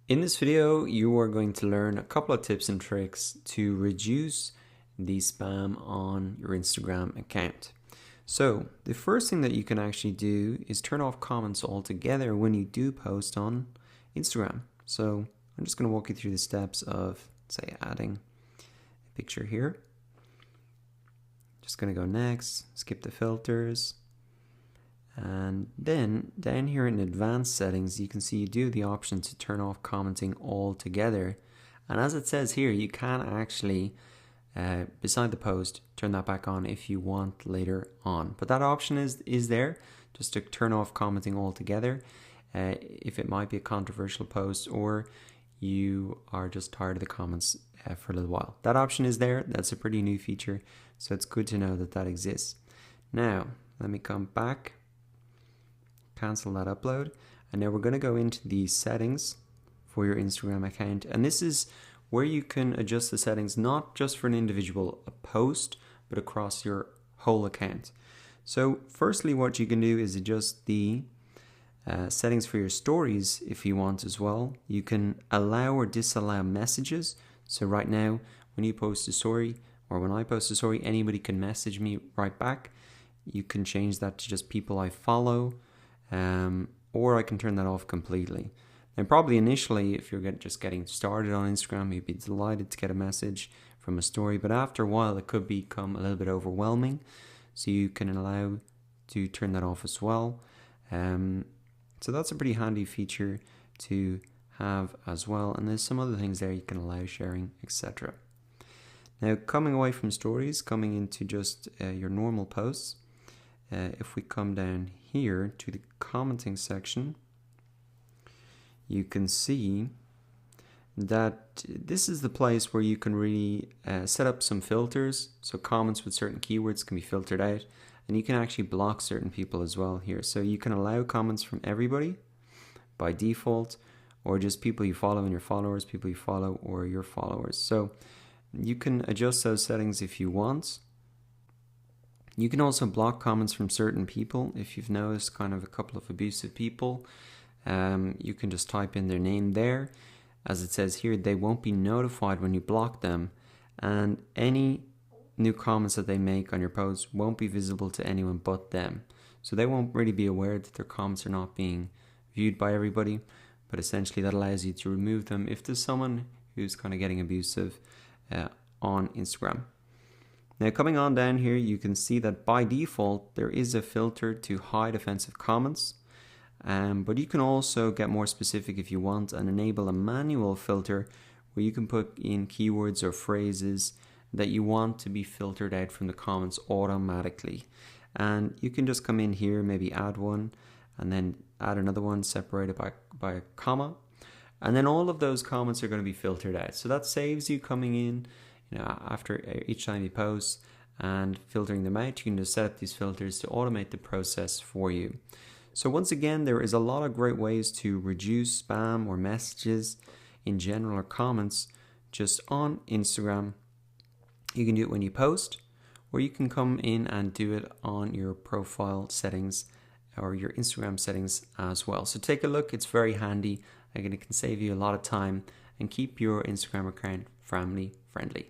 In this video, you are going to learn a couple of tips and tricks to reduce the spam on your Instagram account. So the first thing that you can actually do is turn off comments altogether when you do post on Instagram. So I'm just going to walk you through the steps of, say, adding a picture here. Just going to go next, skip the filters. And then down here in advanced settings, you can see you do the option to turn off commenting altogether. And as it says here, you can actually, beside the post, turn that back on if you want later on. But that option is there just to turn off commenting altogether if it might be a controversial post or you are just tired of the comments for a little while. That option is there. That's a pretty new feature. So it's good to know that that exists. Now, let me come back. Cancel that upload, and now we're going to go into the settings for your Instagram account, and this is where you can adjust the settings not just for an individual post but across your whole account. So firstly, what you can do is adjust the settings for your stories if you want as well. You can allow or disallow messages. So right now when you post a story, or when I post a story, anybody can message me right back. You can change that to just people I follow. Or I can turn that off completely. And probably initially, if you're just getting started on Instagram, you'd be delighted to get a message from a story, but after a while it could become a little bit overwhelming, so you can allow to turn that off as well. So that's a pretty handy feature to have as well, and there's some other things there you can allow sharing, etc. Now, coming away from stories, coming into just your normal posts, if we come down here to the commenting section, you can see that this is the place where you can really set up some filters. So comments with certain keywords can be filtered out, and you can actually block certain people as well here. So you can allow comments from everybody by default, or just people you follow and your followers, people you follow or your followers. So you can adjust those settings if you want. You can also block comments from certain people. If you've noticed kind of a couple of abusive people, you can just type in their name there. As it says here, they won't be notified when you block them, and any new comments that they make on your posts won't be visible to anyone but them. So they won't really be aware that their comments are not being viewed by everybody, but essentially that allows you to remove them if there's someone who's kind of getting abusive on Instagram. Now, coming on down here, you can see that by default there is a filter to hide offensive comments, but you can also get more specific if you want and enable a manual filter where you can put in keywords or phrases that you want to be filtered out from the comments automatically. And you can just come in here, maybe add one, and then add another one separated by a comma, and then all of those comments are going to be filtered out. So that saves you coming in after each time you post and filtering them out. You can just set up these filters to automate the process for you. So once again, there is a lot of great ways to reduce spam or messages in general or comments just on Instagram. You can do it when you post, or you can come in and do it on your profile settings or your Instagram settings as well. So take a look, it's very handy. Again, it can save you a lot of time and keep your Instagram account family friendly.